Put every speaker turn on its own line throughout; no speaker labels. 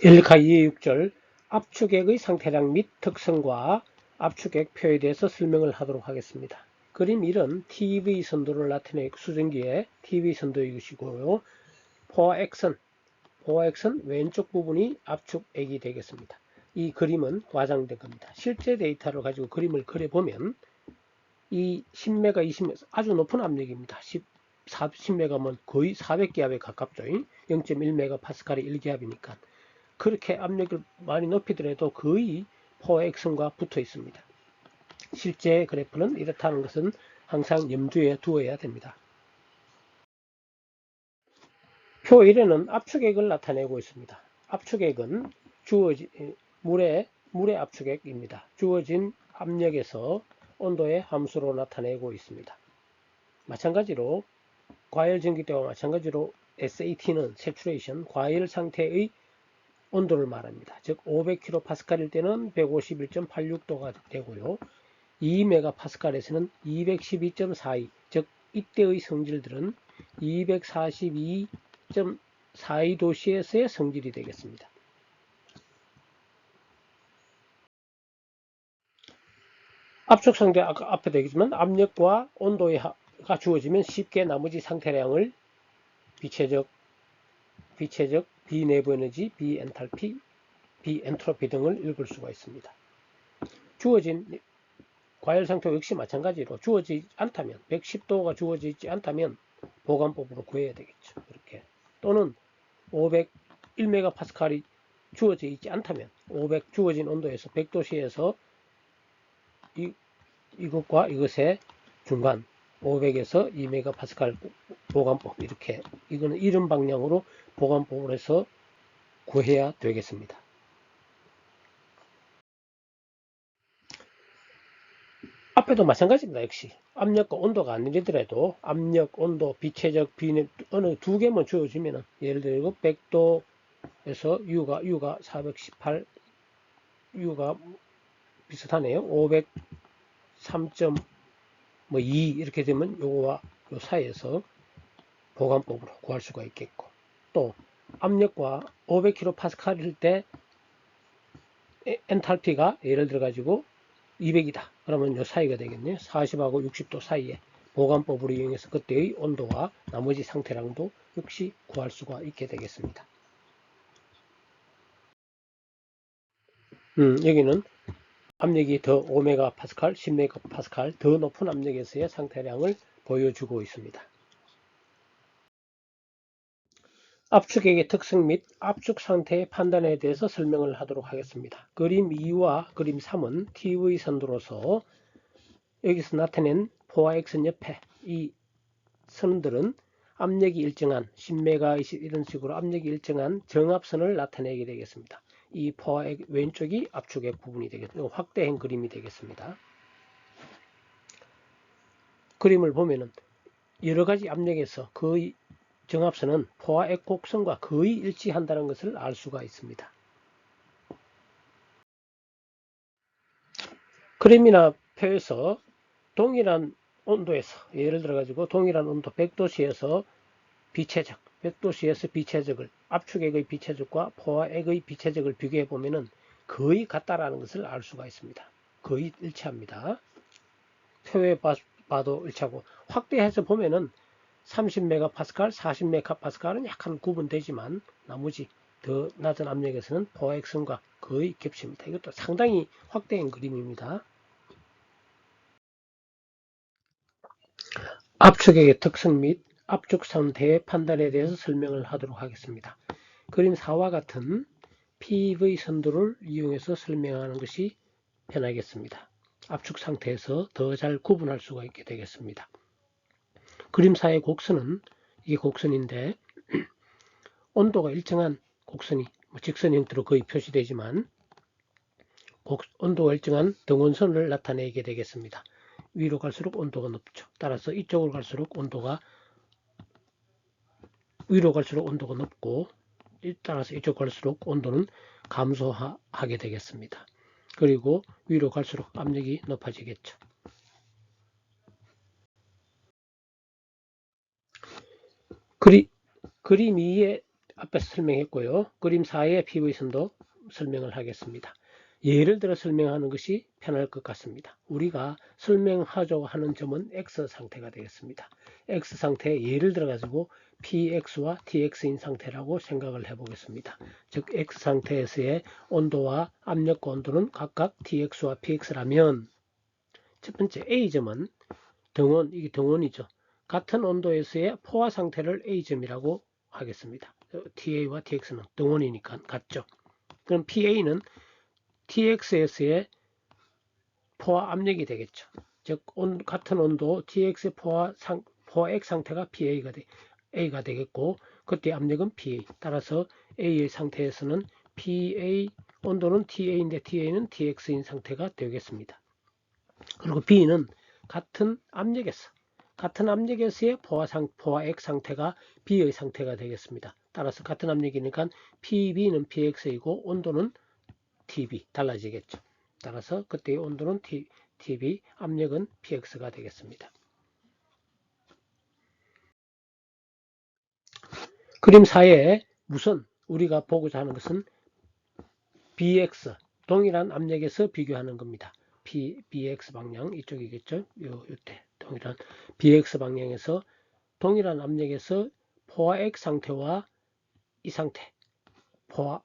엘리카 2의 6절 압축액의 상태량 및 특성과 압축액 표에 대해서 설명을 하도록 하겠습니다. 그림 1은 TV 선도를 나타내는 수증기의 TV 선도의 것이고요. 포화액은 왼쪽 부분이 압축액이 되겠습니다. 이 그림은 과장된 겁니다. 실제 데이터를 가지고 그림을 그려보면 이 10메가, 20메가 아주 높은 압력입니다. 10메가면 거의 400기압에 가깝죠. 0.1메가 파스칼이 1기압이니까. 그렇게 압력을 많이 높이더라도 거의 포화액선과 붙어 있습니다. 실제 그래프는 이렇다는 것은 항상 염두에 두어야 됩니다. 표 1에는 압축액을 나타내고 있습니다. 압축액은 주어진 물의 압축액입니다. 주어진 압력에서 온도의 함수로 나타내고 있습니다. 마찬가지로 과열 전기 때와 마찬가지로 SAT는 saturation, 과열 상태의 온도를 말합니다. 즉 500kPa일 때는 151.86도가 되고요. 2MPa에서는 212.42, 즉 이때의 성질들은 242.42도씨에서의 성질이 되겠습니다. 압축 상태 아까 앞에 되겠지만 압력과 온도가 주어지면 쉽게 나머지 상태량을 비체적 비내부 에너지, 비엔탈피, 비엔트로피 등을 읽을 수가 있습니다. 주어진 과열 상태 역시 마찬가지로 주어지지 않다면 110도가 주어지지 않다면 보관법으로 구해야 되겠죠. 이렇게 또는 501메가파스칼이 주어져 있지 않다면 500 주어진 온도에서 100도씨에서 이것과 이것의 중간 500에서 2메가파스칼 보관법 이렇게 이거는 이런 방향으로 보관법을 해서 구해야 되겠습니다. 앞에도 마찬가지입니다. 역시 압력과 온도가 아니더라도 압력, 온도, 비체적, 비내 어느 두 개만 주어지면 예를 들어 100도에서 U가 418 U가 비슷하네요. 503.2 이렇게 되면 요거와 요 사이에서 보관법으로 구할 수가 있겠고 또 압력과 500kPa일 때 엔탈피가 예를 들어 가지고 200이다. 그러면 요 사이가 되겠네요. 40하고 60도 사이에 보관법으로 이용해서 그때의 온도와 나머지 상태량도 역시 구할 수가 있게 되겠습니다. 여기는 압력이 더 5메가파스칼, 10메가파스칼 더 높은 압력에서의 상태량을 보여주고 있습니다. 압축액의 특성 및 압축 상태의 판단에 대해서 설명을 하도록 하겠습니다. 그림 2와 그림 3은 TV 선도로서 여기서 나타낸 포화액선 옆에 이 선들은 압력이 일정한 10메가 이런 식으로 압력이 일정한 정압선을 나타내게 되겠습니다. 이 포화액 왼쪽이 압축액 부분이 되겠습니다. 확대한 그림이 되겠습니다. 그림을 보면은 여러 가지 압력에서 거의 정압선은 포화액 곡선과 거의 일치한다는 것을 알 수가 있습니다. 그림이나 표에서 동일한 온도에서 예를 들어 가지고 동일한 온도 100도씨에서 비체적 100도씨에서 비체적을 압축액의 비체적과 포화액의 비체적을 비교해 보면은 거의 같다라는 것을 알 수가 있습니다. 거의 일치합니다. 표에 봐도 일치하고 확대해서 보면은 30메가파스칼, 40메가파스칼은 약간 구분되지만 나머지 더 낮은 압력에서는 포화액선과 거의 겹칩니다. 이것도 상당히 확대한 그림입니다. 압축액의 특성 및 압축 상태의 판단에 대해서 설명을 하도록 하겠습니다. 그림 4와 같은 PV 선도를 이용해서 설명하는 것이 편하겠습니다. 압축 상태에서 더 잘 구분할 수가 있게 되겠습니다. 그림 4의 곡선은 이게 곡선인데 온도가 일정한 곡선이 직선 형태로 거의 표시되지만 온도가 일정한 등원선을 나타내게 되겠습니다. 위로 갈수록 온도가 높죠. 따라서 이쪽으로 갈수록 온도가 위로 갈수록 온도가 높고 따라서 이쪽 갈수록 온도는 감소하게 되겠습니다. 그리고 위로 갈수록 압력이 높아지겠죠. 그림 2의 앞에서 설명했고요. 그림 4의 PV선도 설명을 하겠습니다. 예를 들어 설명하는 것이 편할 것 같습니다. 우리가 설명하자고 하는 점은 X 상태가 되겠습니다. X 상태에 예를 들어 가지고 PX와 TX인 상태라고 생각을 해 보겠습니다. 즉 X 상태에서의 온도와 압력과 온도는 각각 TX와 PX라면 첫 번째 A점은 등원, 이게 등원이죠. 같은 온도에서의 포화 상태를 A점이라고 하겠습니다. TA와 TX는 등원이니까 같죠. 그럼 PA는 TX에서의 포화 압력이 되겠죠. 즉 같은 온도 TX의 포화 X 상태가 A가 되겠고 그때 압력은 PA. 따라서 A의 상태에서는 PA 온도는 TA인데 TA는 TX인 상태가 되겠습니다. 그리고 B는 같은 압력에서의 포화 X 상태가 B의 상태가 되겠습니다. 따라서 같은 압력이니까 PB는 PX이고 온도는 TB 달라지겠죠. 따라서 그때의 온도는 TB, 압력은 PX가 되겠습니다. 그림 4에 우선 우리가 보고자 하는 것은 BX, 동일한 압력에서 비교하는 겁니다. BX 방향 이쪽이겠죠. 요때 동일한 BX 방향에서 동일한 압력에서 포화 X 상태와 이 상태, 포화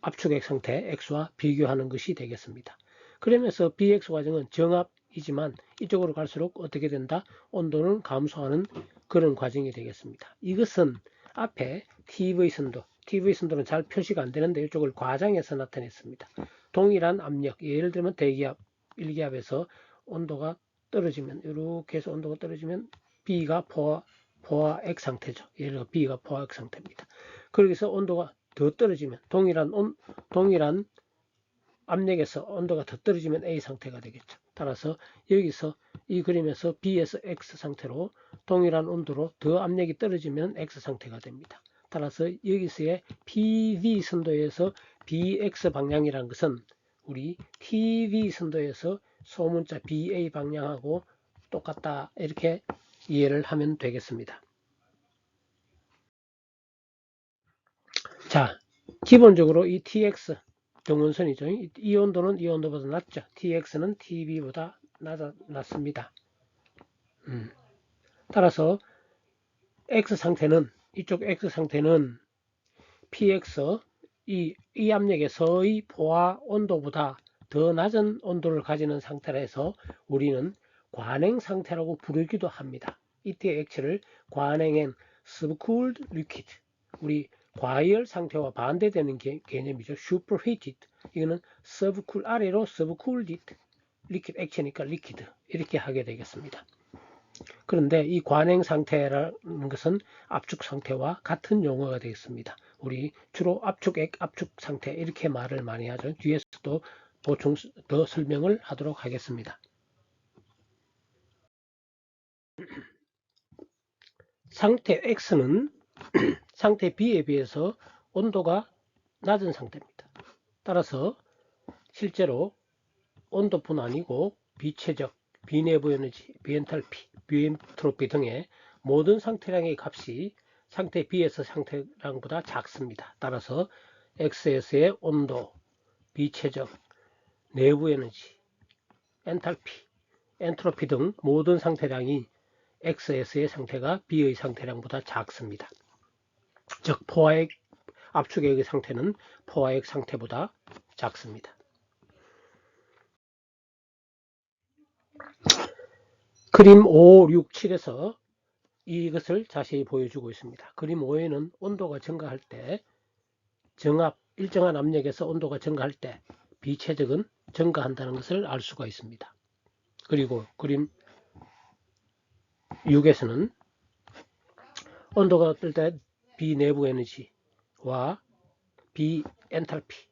압축액 상태 X와 비교하는 것이 되겠습니다. 그러면서 BX 과정은 정압이지만 이쪽으로 갈수록 어떻게 된다? 온도는 감소하는 그런 과정이 되겠습니다. 이것은 앞에 TV선도는 잘 표시가 안 되는데 이쪽을 과장해서 나타냈습니다. 동일한 압력, 예를 들면 대기압, 1기압에서 온도가 떨어지면 이렇게 해서 온도가 떨어지면 B가 포화 X 상태죠. 예를 들어 B가 포화 X 상태입니다. 그래서 온도가 더 떨어지면 동일한 압력에서 온도가 더 떨어지면 A 상태가 되겠죠. 따라서 여기서 이 그림에서 B에서 X 상태로 동일한 온도로 더 압력이 떨어지면 X 상태가 됩니다. 따라서 여기서의 PV 선도에서 BX 방향이라는 것은 우리 TV 선도에서 소문자 BA 방향하고 똑같다 이렇게 이해를 하면 되겠습니다. 자, 기본적으로 이 TX 등원선이죠. 이 온도는 이 온도보다 낮죠. TX는 TB보다 낮습니다. 따라서 X 상태는 이쪽 X 상태는 PX 이 압력에서의 포화 온도보다 더 낮은 온도를 가지는 상태라 해서 우리는 관행 상태라고 부르기도 합니다. 이때 액체를 관행엔 subcooled liquid, 우리 과열 상태와 반대되는 개념이죠. superheated, 이거는 subcool 아래로 subcooled liquid, 액체니까 liquid 이렇게 하게 되겠습니다. 그런데 이 관행 상태라는 것은 압축 상태와 같은 용어가 되겠습니다. 우리 주로 압축액, 압축 상태 이렇게 말을 많이 하죠. 뒤에서도 보충 더 설명을 하도록 하겠습니다. 상태 X는 상태 B에 비해서 온도가 낮은 상태입니다. 따라서 실제로 온도뿐 아니고 비체적, 비내부 에너지, 비엔탈피, 비엔트로피 등의 모든 상태량의 값이 상태 B에서 상태량보다 작습니다. 따라서 X에서의 온도, 비체적, 내부 에너지, 엔탈피, 엔트로피 등 모든 상태량이 X에서의 상태가 B의 상태량보다 작습니다. 즉 포화액, 압축액의 상태는 포화액 상태보다 작습니다. 그림 5, 6, 7에서 이것을 자세히 보여주고 있습니다. 그림 5에는 온도가 증가할 때 정압, 일정한 압력에서 온도가 증가할 때 비체적은 증가한다는 것을 알 수가 있습니다. 그리고 그림 6에서는 온도가 어떨 때 비내부 에너지와 비엔탈피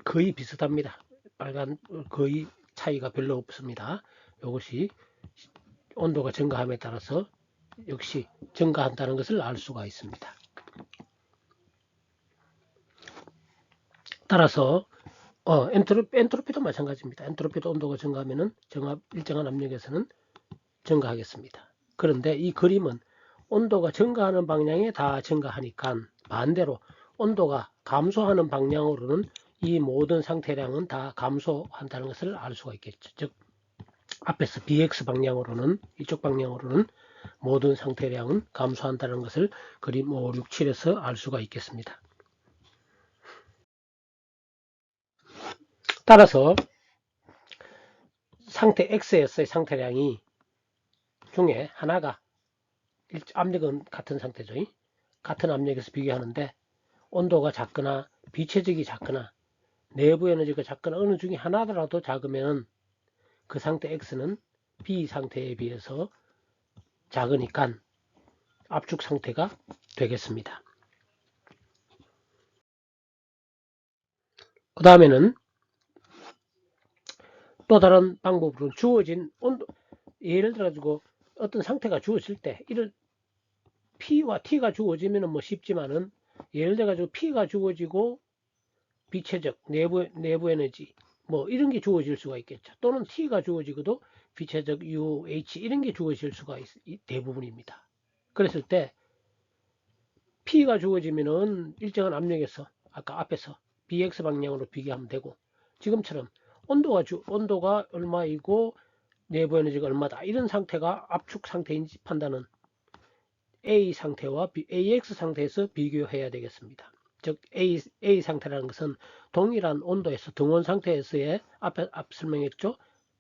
거의 비슷합니다. 빨간 거의 차이가 별로 없습니다. 이것이 온도가 증가함에 따라서 역시 증가한다는 것을 알 수가 있습니다. 따라서 엔트로피도 마찬가지입니다. 엔트로피도 온도가 증가하면 정압 일정한 압력에서는 증가하겠습니다. 그런데 이 그림은 온도가 증가하는 방향에 다 증가하니까 반대로 온도가 감소하는 방향으로는 이 모든 상태량은 다 감소한다는 것을 알 수가 있겠죠. 즉 앞에서 BX 방향으로는 이쪽 방향으로는 모든 상태량은 감소한다는 것을 그림 5, 6, 7에서 알 수가 있겠습니다. 따라서 상태 X에서의 상태량이 중에 하나가 압력은 같은 상태죠. 같은 압력에서 비교하는데 온도가 작거나 비체적이 작거나 내부 에너지가 작거나 어느 중에 하나더라도 작으면 그 상태 X는 B 상태에 비해서 작으니까 압축 상태가 되겠습니다. 그 다음에는 또 다른 방법으로 주어진 온도, 예를 들어 가지고 어떤 상태가 주어질 때 이를 P와 T가 주어지면 뭐 쉽지만은 예를 들어 가지고 P가 주어지고 비체적 내부 에너지 뭐 이런 게 주어질 수가 있겠죠. 또는 T가 주어지고도 비체적 UH 이런 게 주어질 수가 대부분입니다. 그랬을 때 P가 주어지면은 일정한 압력에서 아까 앞에서 BX 방향으로 비교하면 되고 지금처럼 온도가 얼마이고 내부 에너지가 얼마다 이런 상태가 압축 상태인지 판단은 A 상태와 AX 상태에서 비교해야 되겠습니다. 즉 A 상태라는 것은 동일한 온도에서 등온 상태에서의 앞 설명했죠.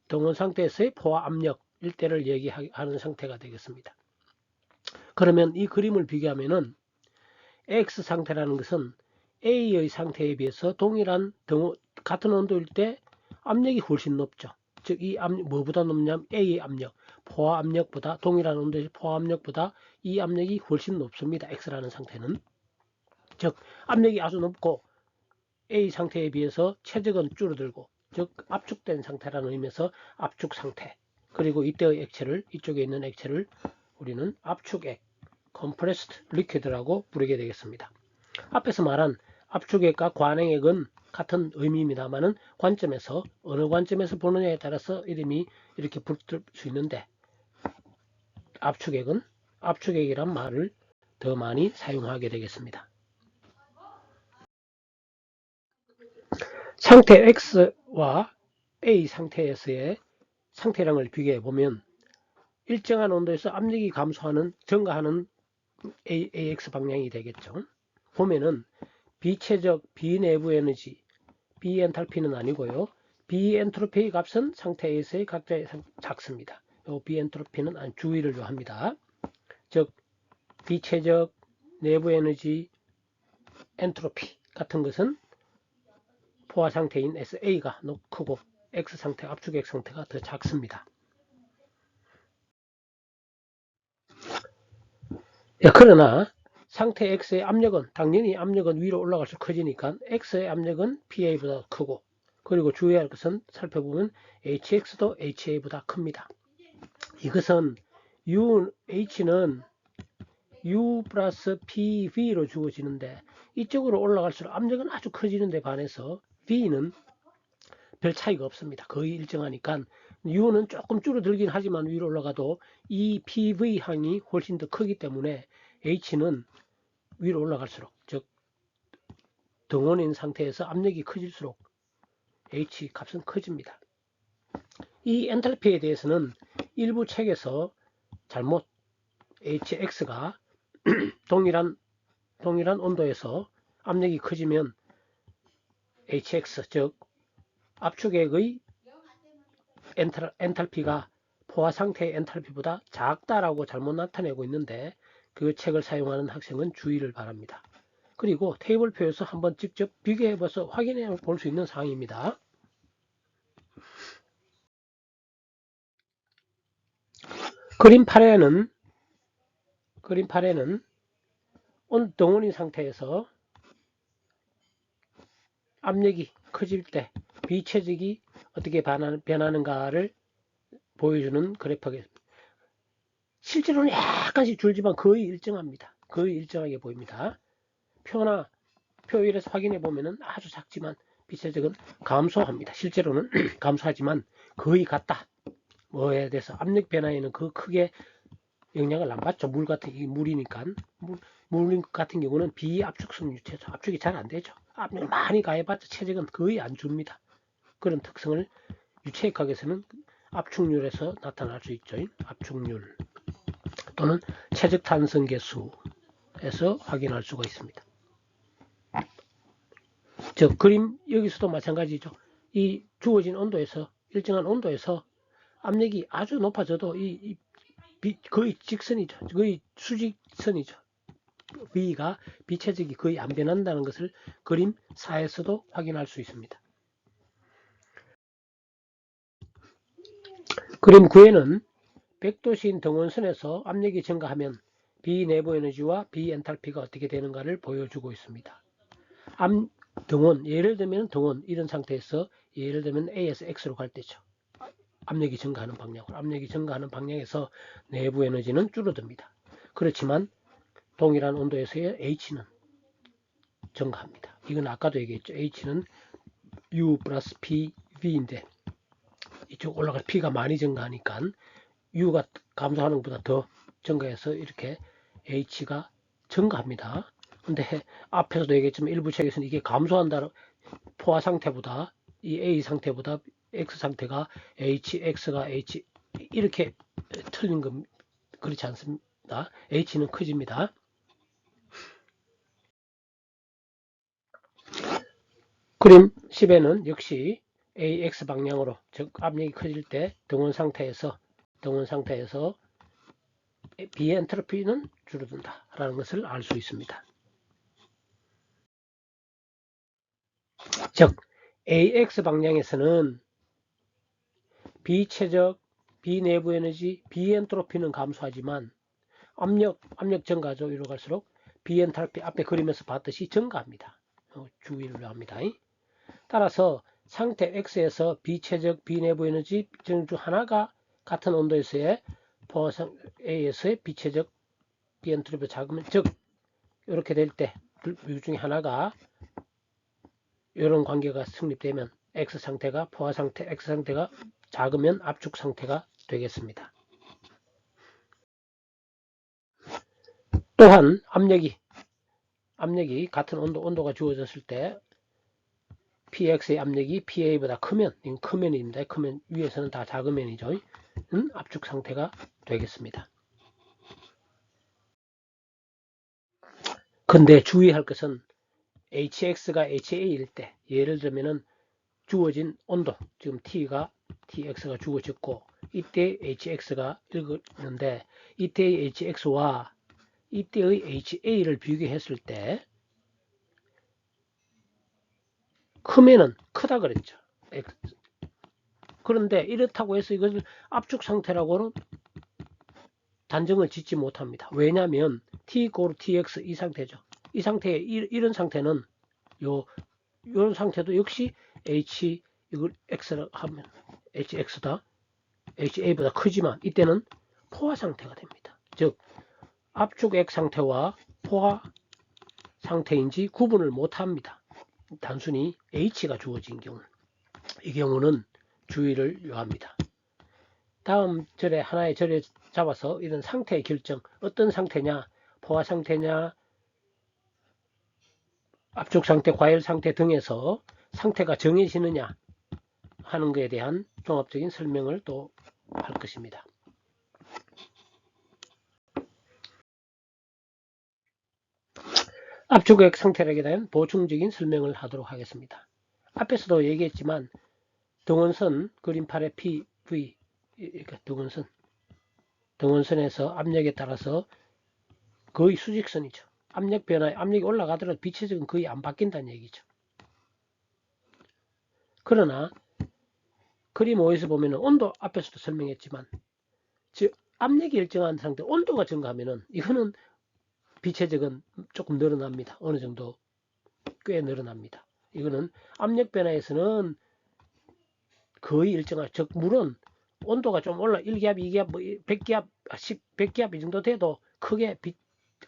등온 상태에서의 포화 압력 일대를 얘기하는 상태가 되겠습니다. 그러면 이 그림을 비교하면은 X 상태라는 것은 A의 상태에 비해서 동일한 같은 온도일 때 압력이 훨씬 높죠. 즉 이 압력 뭐보다 높냐면 A의 압력, 포화 압력보다 동일한 온도의 포화 압력보다 이 압력이 훨씬 높습니다. X라는 상태는. 즉 압력이 아주 높고 A 상태에 비해서 체적은 줄어들고 즉 압축된 상태라는 의미에서 압축 상태. 그리고 이때의 액체를 이쪽에 있는 액체를 우리는 압축액, compressed liquid라고 부르게 되겠습니다. 앞에서 말한 압축액과 관행액은 같은 의미입니다만은 관점에서 어느 관점에서 보느냐에 따라서 이름이 이렇게 붙을 수 있는데 압축액이란 말을 더 많이 사용하게 되겠습니다. 상태 X와 A 상태에서의 상태량을 비교해 보면 일정한 온도에서 압력이 증가하는 AX 방향이 되겠죠. 보면은 비체적 비내부 에너지, 비엔탈피는 아니고요. 비엔트로피 값은 상태 A에서의 각자 작습니다. 이 비엔트로피는 주의를 요합니다. 즉 비체적 내부 에너지 엔트로피 같은 것은 포화 상태인 SA가 크고 X 상태, 압축액 상태가 더 작습니다. 그러나 상태 X의 압력은 당연히 압력은 위로 올라갈수록 커지니까 X의 압력은 PA보다 크고 그리고 주의할 것은 살펴보면 HX도 HA보다 큽니다. 이것은 H는 U 플러스 PV로 주어지는데 이쪽으로 올라갈수록 압력은 아주 커지는데 반해서 V는 별 차이가 없습니다. 거의 일정하니까 U는 조금 줄어들긴 하지만 위로 올라가도 이 PV항이 훨씬 더 크기 때문에 H는 위로 올라갈수록 즉 등온인 상태에서 압력이 커질수록 H 값은 커집니다. 이 엔탈피에 대해서는 일부 책에서 잘못 HX가 동일한 온도에서 압력이 커지면 HX 즉 압축액의 엔탈피가 포화 상태의 엔탈피보다 작다라고 잘못 나타내고 있는데 그 책을 사용하는 학생은 주의를 바랍니다. 그리고 테이블표에서 한번 직접 비교해봐서 확인해 볼 수 있는 사항입니다. 그림 8에는 등온인 상태에서 압력이 커질 때 비체적이 어떻게 변하는가를 보여주는 그래프겠습니다. 실제로는 약간씩 줄지만 거의 일정합니다. 거의 일정하게 보입니다. 표 1에서 확인해 보면 아주 작지만 비체적은 감소합니다. 실제로는 감소하지만 거의 같다. 뭐에 대해서 압력 변화에는 크게 영향을 안 받죠. 물이니까. 물 같은 경우는 비압축성 유체죠. 압축이 잘 안 되죠. 압력을 많이 가해봤자 체적은 거의 안 줍니다. 그런 특성을 유체액학에서는 압축률에서 나타날 수 있죠. 압축률 또는 체적 탄성 계수에서 확인할 수가 있습니다. 즉 그림 여기서도 마찬가지죠. 이 주어진 온도에서 일정한 온도에서 압력이 아주 높아져도 거의 직선이죠. 거의 수직선이죠. V가 비체적이 거의 안 변한다는 것을 그림 4에서도 확인할 수 있습니다. 그림 9에는 100도씨인 등온선에서 압력이 증가하면 비내부 에너지와 비엔탈피가 어떻게 되는가를 보여주고 있습니다. 등온, 예를 들면 등온 이런 상태에서 예를 들면 A에서 X로 갈 때죠. 압력이 증가하는 방향으로. 압력이 증가하는 방향에서 내부 에너지는 줄어듭니다. 그렇지만 동일한 온도에서의 H는 증가합니다. 이건 아까도 얘기했죠. H는 U 플러스 PV인데 이쪽 올라갈 P가 많이 증가하니까 U가 감소하는 것보다 더 증가해서 이렇게 H가 증가합니다. 근데 앞에서도 얘기했지만 일부 책에서는 이게 감소한다. 포화 상태보다 이 A 상태보다 X 상태가 X가 H 이렇게 틀린 건 그렇지 않습니다. H는 커집니다. 그림 10에는 역시 AX 방향으로 즉 압력이 커질 때 등원 상태에서 비엔트로피는 줄어든다 라는 것을 알 수 있습니다. 즉 AX 방향에서는 비체적, 비내부 에너지, 비엔트로피는 감소하지만 압력 증가죠. 위로 갈수록 비엔탈피 앞에 그림에서 봤듯이 증가합니다. 주의를 합니다. 따라서 상태 X에서 비체적, 비내부 에너지 중 하나가 같은 온도에서의 포화상 A에서의 비체적, 비엔트로피가 작으면 즉 이렇게 될 때 둘 중에 하나가 이런 관계가 성립되면 X 상태가 포화 상태, X 상태가 작으면 압축 상태가 되겠습니다. 또한 압력이 같은 온도가 주어졌을 때 PX의 압력이 PA보다 크면입니다. 크면 위에서는 다 작으면이죠. 압축 상태가 되겠습니다. 근데 주의할 것은 HX가 HA일 때 예를 들면은 주어진 온도 지금 TX가 주어졌고 이때 HX가 읽었는데 이때의 HX와 이때의 HA를 비교했을 때 크면은 크다 그랬죠. 그런데 이렇다고 해서 이것을 압축 상태라고는 단정을 짓지 못합니다. 왜냐하면 T = TX 이 상태죠. 이 상태에 이런 상태는 이런 상태도 역시 이걸 X라 하면 HX다. HA보다 크지만 이때는 포화 상태가 됩니다. 즉 압축액 상태와 포화 상태인지 구분을 못합니다. 단순히 H가 주어진 경우 이 경우는 주의를 요합니다. 다음 절에 하나의 절에 잡아서 이런 상태의 결정 어떤 상태냐 포화 상태냐 압축 상태 과열 상태 등에서 상태가 정해지느냐 하는 것에 대한 종합적인 설명을 또 할 것입니다. 압축액 상태에 대한 보충적인 설명을 하도록 하겠습니다. 앞에서도 얘기했지만 등원선 그림 8의 PV 그러니까 등원선에서 압력에 따라서 거의 수직선이죠. 압력 변화에 압력이 올라가더라도 비체적은 거의 안 바뀐다는 얘기죠. 그러나 그림 5에서 보면 온도 앞에서도 설명했지만 즉 압력이 일정한 상태 온도가 증가하면은 이거는 비체적은 조금 늘어납니다. 어느 정도 꽤 늘어납니다. 이거는 압력 변화에서는 거의 일정한 즉 물은 온도가 좀 올라 1기압, 2기압, 100기압, 100기압 이 정도 돼도 크게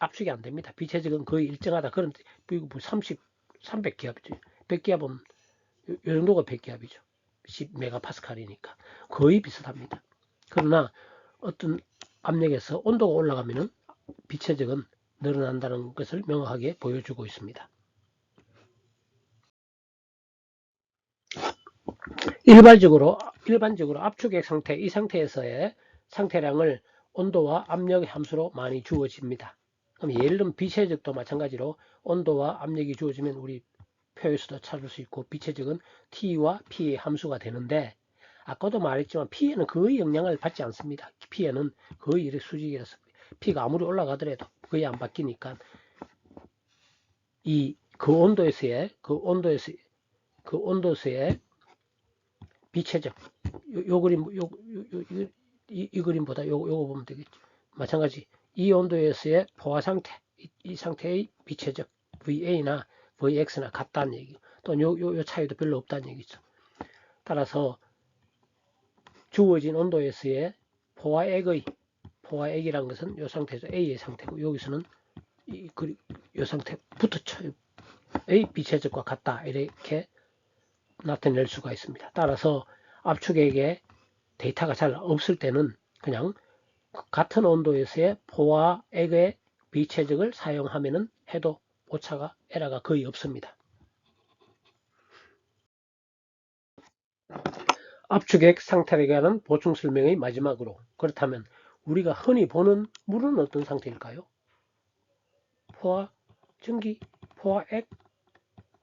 압축이 안 됩니다. 비체적은 거의 일정하다. 그런 300기압이죠. 100기압은 이 정도가 100기압이죠. 10메가파스칼이니까 거의 비슷합니다. 그러나 어떤 압력에서 온도가 올라가면은 비체적은 늘어난다는 것을 명확하게 보여주고 있습니다. 일반적으로 압축액 상태, 이 상태에서의 상태량을 온도와 압력의 함수로 많이 주어집니다. 그럼 예를 들면 비체적도 마찬가지로 온도와 압력이 주어지면 우리 표에서도 찾을 수 있고, 비체적은 T와 P의 함수가 되는데, 아까도 말했지만 P에는 거의 영향을 받지 않습니다. P에는 거의 이렇게 수직이라서 P가 아무리 올라가더라도 거의 안 바뀌니까 그 온도에서의 비체적 이 그림보다 요거 보면 되겠죠. 마찬가지 이 온도에서의 포화 상태, 이 상태의 비체적 VA나 VX나 같다는 얘기고, 또 요 차이도 별로 없다는 얘기죠. 따라서 주어진 온도에서의 포화액이라는 것은 이 상태에서 A의 상태고, 여기서는 이 상태부터 의 비체적과 같다, 이렇게 나타낼 수가 있습니다. 따라서 압축액에 데이터가 잘 없을 때는 그냥 같은 온도에서의 포화액의 비체적을 사용하면 해도 오차가 에러가 거의 없습니다. 압축액 상태라는 보충 설명의 마지막으로, 그렇다면 우리가 흔히 보는 물은 어떤 상태일까요? 포화, 전기, 포화액,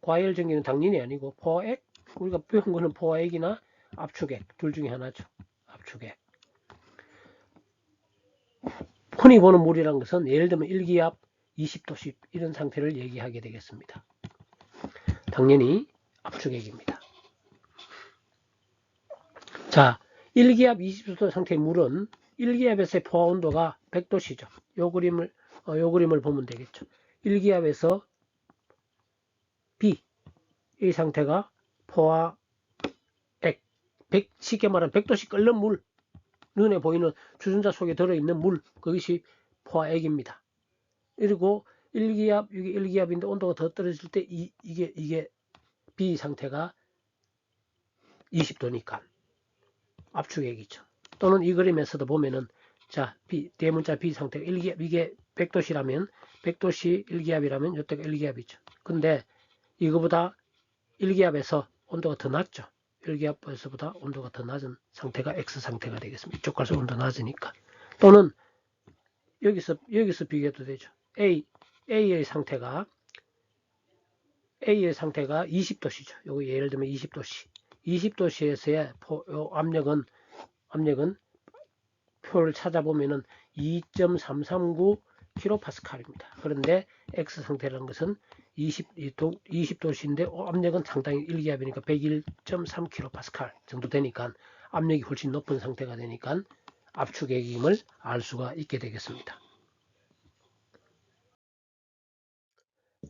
과열 전기는 당연히 아니고 포화액, 우리가 배운 거는 포화액이나 압축액 둘 중에 하나죠. 압축액. 흔히 보는 물이라는 것은 예를 들면 1기압 20도씨 이런 상태를 얘기하게 되겠습니다. 당연히 압축액입니다. 자, 1기압 20도 상태의 물은 1기압에서의 포화 온도가 100도씨죠. 요 그림을 보면 되겠죠. 1기압에서 B, 이 상태가 포화액, 쉽게 말하면 100도씨 끓는 물, 눈에 보이는 주전자 속에 들어있는 물, 그것이 포화액입니다. 그리고 1기압, 이게 1기압인데 온도가 더 떨어질 때 이게 B 상태가 20도니까 압축액이죠. 또는 이 그림에서도 보면은, 자, 대문자 B 상태가 1기압, 이게 100도씨라면 100도씨 1기압이라면 이때가 1기압이죠. 근데 이거보다 1기압에서 온도가 더 낮죠. 1기압에서보다 온도가 더 낮은 상태가 X 상태가 되겠습니다. 이쪽 갈수록 온도가 낮으니까. 또는 여기서 비교해도 되죠. A의 상태가 20도씨죠. 요거 예를 들면 20도씨. 20도씨에서의 압력은 표를 찾아보면은 2.339 kPa입니다. 그런데 X 상태라는 것은 20도씨인데 압력은 상당히 1기압이니까 101.3 kPa 정도 되니까 압력이 훨씬 높은 상태가 되니까 압축액임을 알 수가 있게 되겠습니다.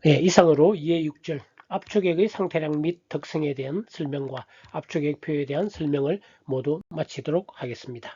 네, 이상으로 2의 6절 압축액의 상태량 및 특성에 대한 설명과 압축액표에 대한 설명을 모두 마치도록 하겠습니다.